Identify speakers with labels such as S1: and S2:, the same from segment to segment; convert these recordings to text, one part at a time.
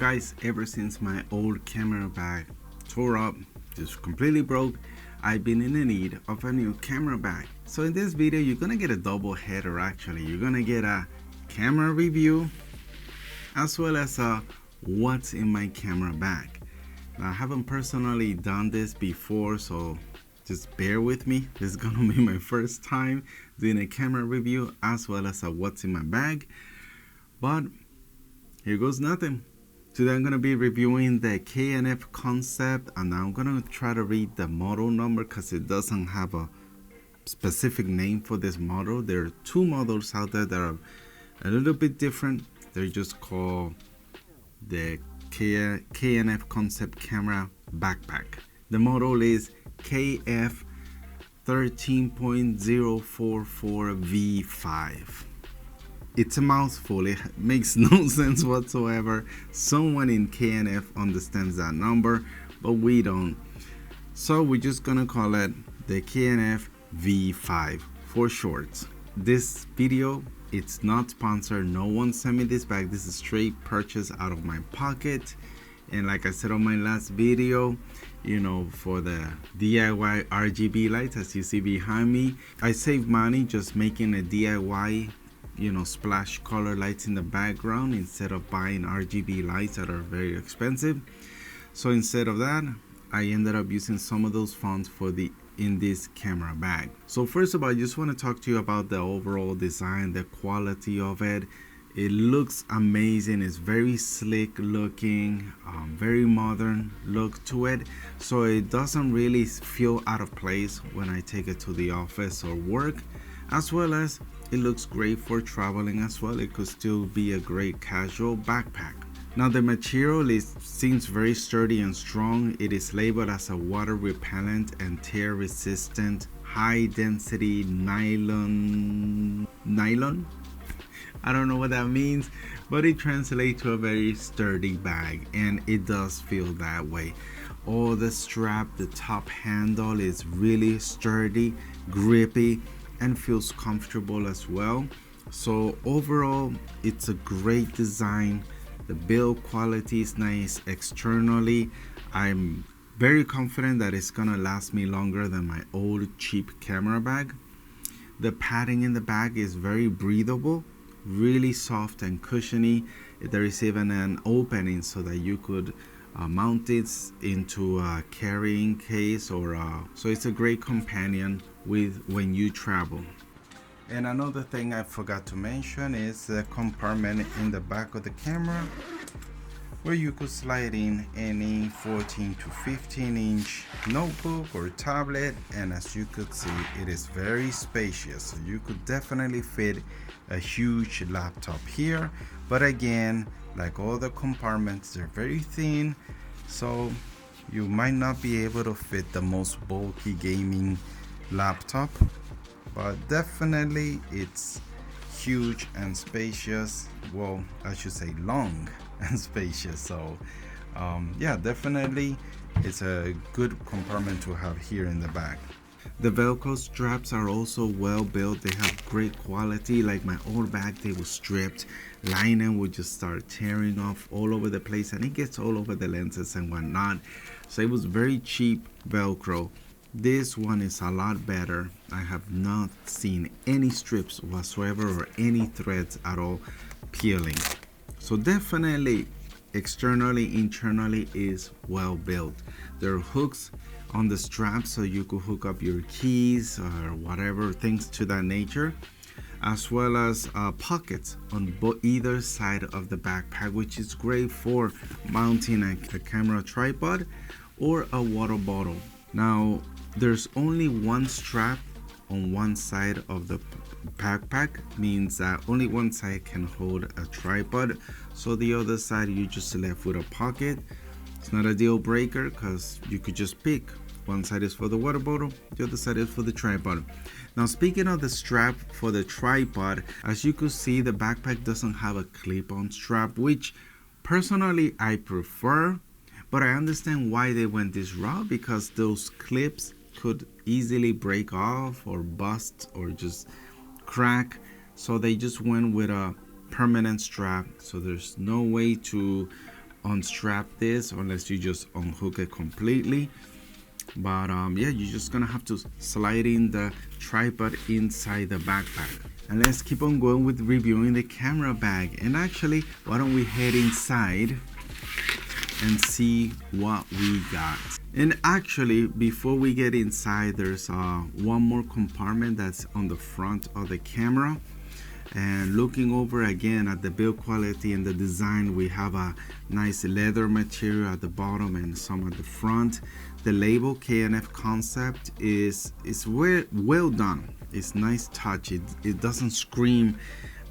S1: guys, ever since my old camera bag tore up, just completely broke, I've been in the need of a new camera bag. So in this video, you're gonna get a double header actually. You're gonna get a camera review as well as a what's in my camera bag. Now, I haven't personally done this before, so just bear with me. This is gonna be my first time doing a camera review as well as a what's in my bag. But here goes nothing. Today I'm going to be reviewing the K&F Concept, and I'm going to try to read the model number because it doesn't have a specific name for this model. There are two models out there that are a little bit different. They're just called the K&F Concept Camera Backpack. The model is KF13.044V5. It's a mouthful, it makes no sense whatsoever. Someone in K&F understands that number, but we don't. So we're just gonna call it the K&F V5 for short. This video, it's not sponsored. No one sent me this bag. This is straight purchase out of my pocket. And like I said on my last video, you know, for the DIY RGB lights, as you see behind me, I saved money just making a DIY, you know, splash color lights in the background instead of buying RGB lights that are very expensive. So instead of that, I ended up using some of those funds for in this camera bag. So first of all, I just want to talk to you about the overall design, the quality of it. It looks amazing. It's very slick looking, very modern look to it, so it doesn't really feel out of place when I take it to the office or work, as well as it looks great for traveling as well. It could still be a great casual backpack. Now the material seems very sturdy and strong. It is labeled as a water repellent and tear resistant high density nylon. I don't know what that means, but it translates to a very sturdy bag, and it does feel that way. Oh, the strap, the top handle is really sturdy, grippy, and feels comfortable as well. So overall, it's a great design. The build quality is nice. Externally, I'm very confident that it's gonna last me longer than my old cheap camera bag. The padding in the bag is very breathable, really soft and cushiony. There is even an opening so that you could mount it into a carrying case, or so it's a great companion with when you travel. And another thing I forgot to mention is the compartment in the back of the camera where you could slide in any 14 to 15 inch notebook or tablet, and as you could see, it is very spacious, so you could definitely fit a huge laptop here. But again, like all the compartments, they're very thin, so you might not be able to fit the most bulky gaming laptop, but definitely it's huge and spacious. Well, I should say long and spacious. So yeah, definitely it's a good compartment to have here in the back. The Velcro straps are also well built. They have great quality. Like my old bag, they were stripped. Lining would just start tearing off all over the place, and it gets all over the lenses and whatnot. So it was very cheap Velcro. This one is a lot better. I have not seen any strips whatsoever or any threads at all peeling. So definitely externally, internally is well built. There are hooks on the straps so you could hook up your keys or whatever, things to that nature, as well as pockets on either side of the backpack, which is great for mounting a camera tripod or a water bottle. Now there's only one strap on one side of the backpack, means that only one side can hold a tripod, so the other side you just left with a pocket. It's not a deal breaker because you could just pick. One side is for the water bottle, the other side is for the tripod. Now speaking of the strap for the tripod, as you could see, the backpack doesn't have a clip-on strap, which personally I prefer, but I understand why they went this route, because those clips could easily break off or bust or just crack, so they just went with a permanent strap, so there's no way to unstrap this unless you just unhook it completely. But yeah, you're just gonna have to slide in the tripod inside the backpack. And let's keep on going with reviewing the camera bag. And actually, why don't we head inside and see what we got. And actually, before we get inside, there's one more compartment that's on the front of the camera. And looking over again at the build quality and the design, we have a nice leather material at the bottom and some at the front. The label K&F Concept is well done. It's nice touch. It doesn't scream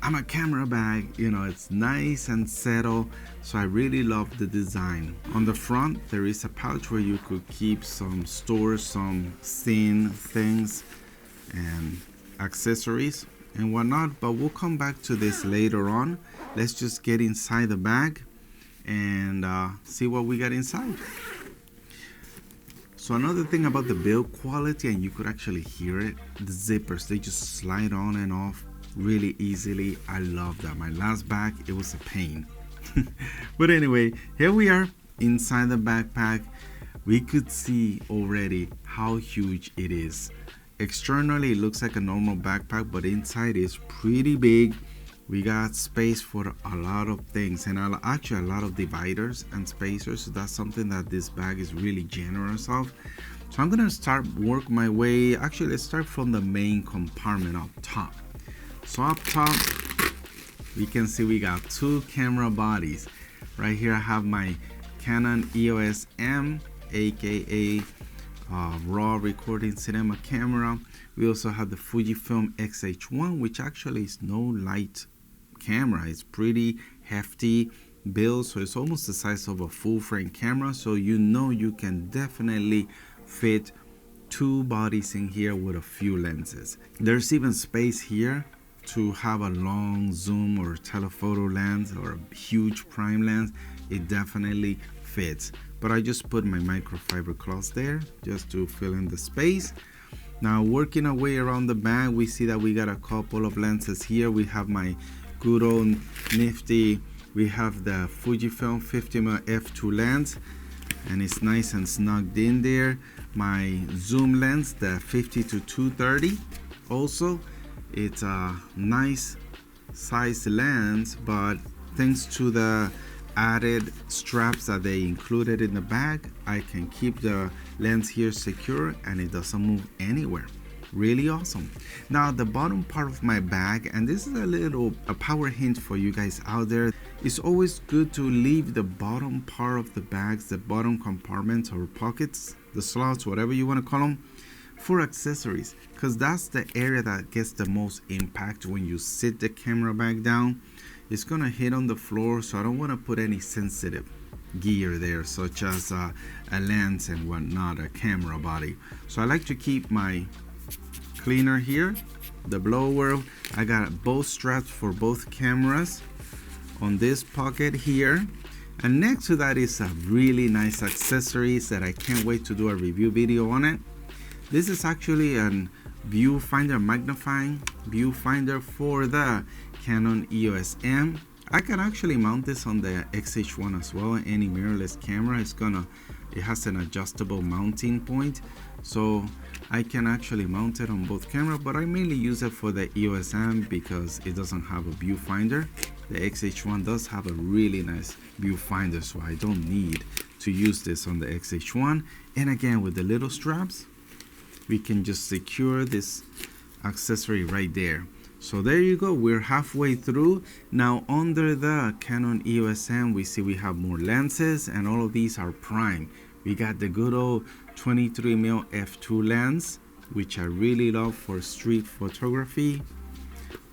S1: I'm a camera bag, you know, it's nice and settled. So I really love the design. On the front there is a pouch where you could keep some thin things and accessories and whatnot, but we'll come back to this later on. Let's just get inside the bag and see what we got inside. So another thing about the build quality, and you could actually hear it, the zippers, they just slide on and off really easily. I love that. My last bag, it was a pain. But anyway, here we are inside the backpack. We could see already how huge it is. Externally, it looks like a normal backpack, but inside is pretty big. We got space for a lot of things, and actually a lot of dividers and spacers. So that's something that this bag is really generous of. So I'm gonna work my way. Actually, let's start from the main compartment up top. So up top, we can see we got two camera bodies. Right here I have my Canon EOS M, aka raw recording cinema camera. We also have the FUJIFILM X-H1, which actually is no light camera. It's pretty hefty build, so it's almost the size of a full frame camera. So you know you can definitely fit two bodies in here with a few lenses. There's even space here to have a long zoom or telephoto lens or a huge prime lens. It definitely fits, but I just put my microfiber cloth there just to fill in the space. Now working our way around the bag, we see that we got a couple of lenses here. We have my good old nifty, we have the FUJIFILM 50mm F2 lens, and it's nice and snugged in there. My zoom lens, the 50-230, also it's a nice size lens, but thanks to the added straps that they included in the bag, I can keep the lens here secure and it doesn't move anywhere. Really awesome. Now the bottom part of my bag, and this is a power hint for you guys out there, it's always good to leave the bottom part of the bags, the bottom compartments or pockets, the slots, whatever you want to call them, for accessories, because that's the area that gets the most impact when you sit the camera bag down. It's gonna hit on the floor, so I don't want to put any sensitive gear there, such as a lens and whatnot, a camera body. So I like to keep my cleaner here, the blower. I got both straps for both cameras on this pocket here, and next to that is a really nice accessories that I can't wait to do a review video on it. This is actually an viewfinder, magnifying viewfinder for the Canon EOS M. I can actually mount this on the X-H1 as well. Any mirrorless camera it has an adjustable mounting point, so I can actually mount it on both cameras, but I mainly use it for the EOS M because it doesn't have a viewfinder. The X-H1 does have a really nice viewfinder, so I don't need to use this on the X-H1. And again, with the little straps, we can just secure this accessory right there. So there you go, we're halfway through. Now under the Canon EOS M, we see we have more lenses, and all of these are prime. We got the good old 23mm F2 lens, which I really love for street photography,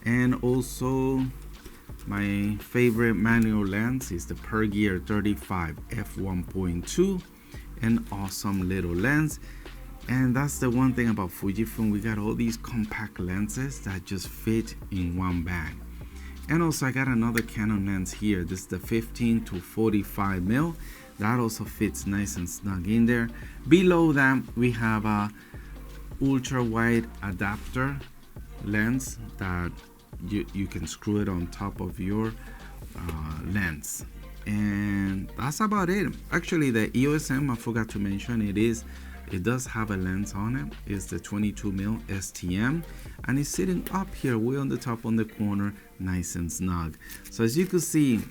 S1: and also my favorite manual lens is the Pergear 35-f1.2, an awesome little lens. And that's the one thing about Fujifilm, we got all these compact lenses that just fit in one bag. And also I got another Canon lens here. This is the 15-45mm. That also fits nice and snug in there. Below that we have a ultra wide adapter lens that you can screw it on top of your lens. And that's about it. Actually, the EOS M, I forgot to mention, it does have a lens on it. It's the 22mm STM, and it's sitting up here way on the top on the corner, nice and snug. So as you can see,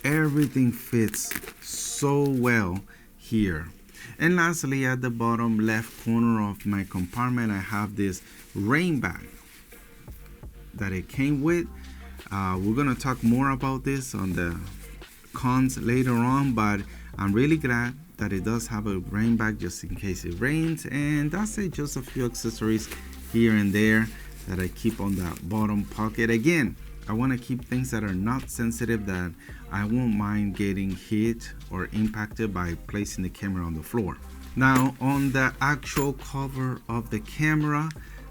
S1: everything fits so well here. And lastly, at the bottom left corner of my compartment, I have this rain bag that it came with. We're gonna talk more about this on the cons later on, but I'm really glad that it does have a rain bag just in case it rains. And that's it, just a few accessories here and there that I keep on that bottom pocket. Again, I want to keep things that are not sensitive, that I won't mind getting hit or impacted by placing the camera on the floor. Now, on the actual cover of the camera,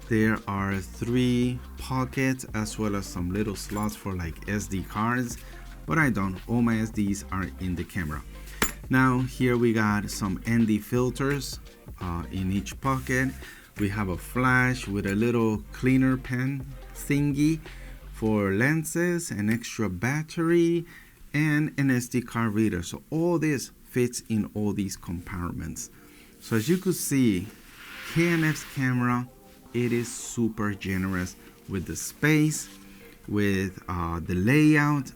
S1: there are 3 pockets as well as some little slots for like SD cards, but I don't. All my SDs are in the camera. Now here we got some ND filters in each pocket. We have a flash with a little cleaner pen thingy for lenses, an extra battery, and an SD card reader. So all this fits in all these compartments. So as you could see, K&F's camera, it is super generous with the space, with the layout.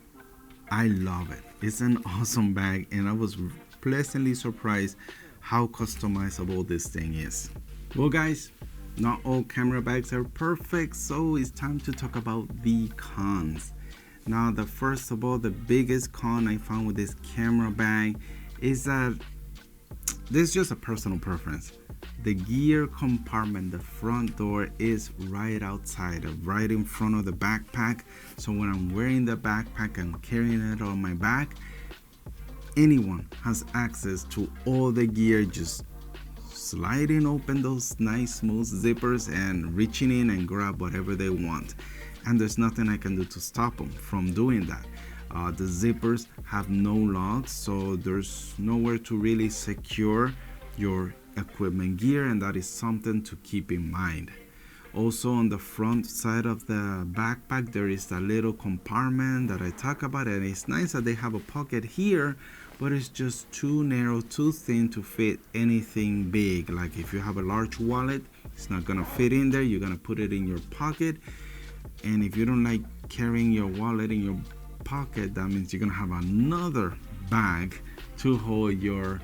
S1: I love it. It's an awesome bag, and I was pleasantly surprised how customizable this thing is. Well guys, not all camera bags are perfect, so it's time to talk about the cons. Now, the first of all, the biggest con I found with this camera bag is that this is just a personal preference. The gear compartment, the front door, is right outside of, right in front of the backpack. So when I'm wearing the backpack and carrying it on my back, anyone has access to all the gear, just sliding open those nice smooth zippers and reaching in and grab whatever they want. And there's nothing I can do to stop them from doing that. The zippers have no locks, so there's nowhere to really secure your equipment gear, and that is something to keep in mind. Also, on the front side of the backpack, there is a little compartment that I talk about, and it's nice that they have a pocket here, but it's just too narrow, too thin to fit anything big. Like if you have a large wallet, it's not gonna fit in there. You're gonna put it in your pocket, and if you don't like carrying your wallet in your pocket, that means you're gonna have another bag to hold your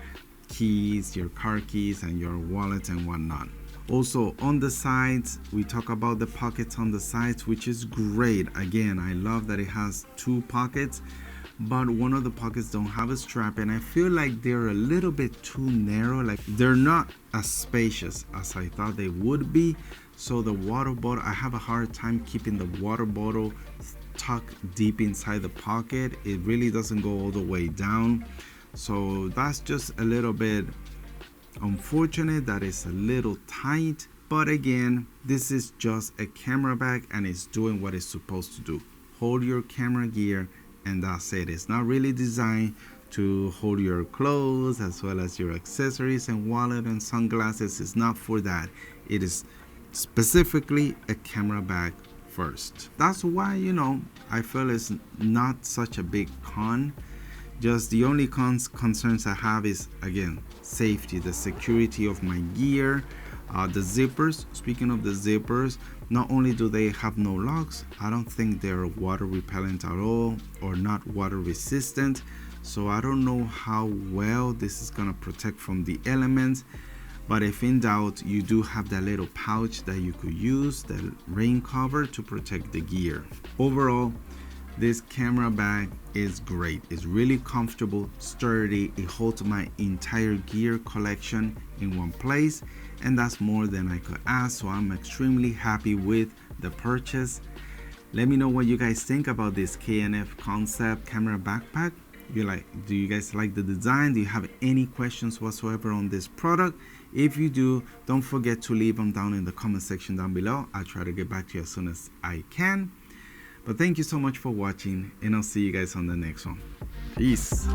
S1: keys, your car keys, and your wallet and whatnot. Also, on the sides, we talk about the pockets on the sides, which is great. Again, I love that it has 2 pockets, but one of the pockets don't have a strap, and I feel like they're a little bit too narrow. Like they're not as spacious as I thought they would be. So the water bottle, I have a hard time keeping the water bottle tucked deep inside the pocket. It really doesn't go all the way down. So that's just a little bit unfortunate that it's a little tight, but again, this is just a camera bag and it's doing what it's supposed to do. Hold your camera gear, and that's it. It's not really designed to hold your clothes as well as your accessories and wallet and sunglasses. It's not for that. It is specifically a camera bag first. That's why, you know, I feel it's not such a big con. Just the only concerns I have is, again, safety, the security of my gear. The zippers, speaking of the zippers, not only do they have no locks, I don't think they're water repellent at all, or not water resistant. So I don't know how well this is gonna protect from the elements, but if in doubt, you do have that little pouch that you could use, the rain cover, to protect the gear. Overall, this camera bag is great. It's really comfortable, sturdy. It holds my entire gear collection in one place, and that's more than I could ask. So I'm extremely happy with the purchase. Let me know what you guys think about this K&F Concept Camera Backpack. Do you guys like the design? Do you have any questions whatsoever on this product? If you do, don't forget to leave them down in the comment section down below. I'll try to get back to you as soon as I can. But thank you so much for watching, and I'll see you guys on the next one. Peace.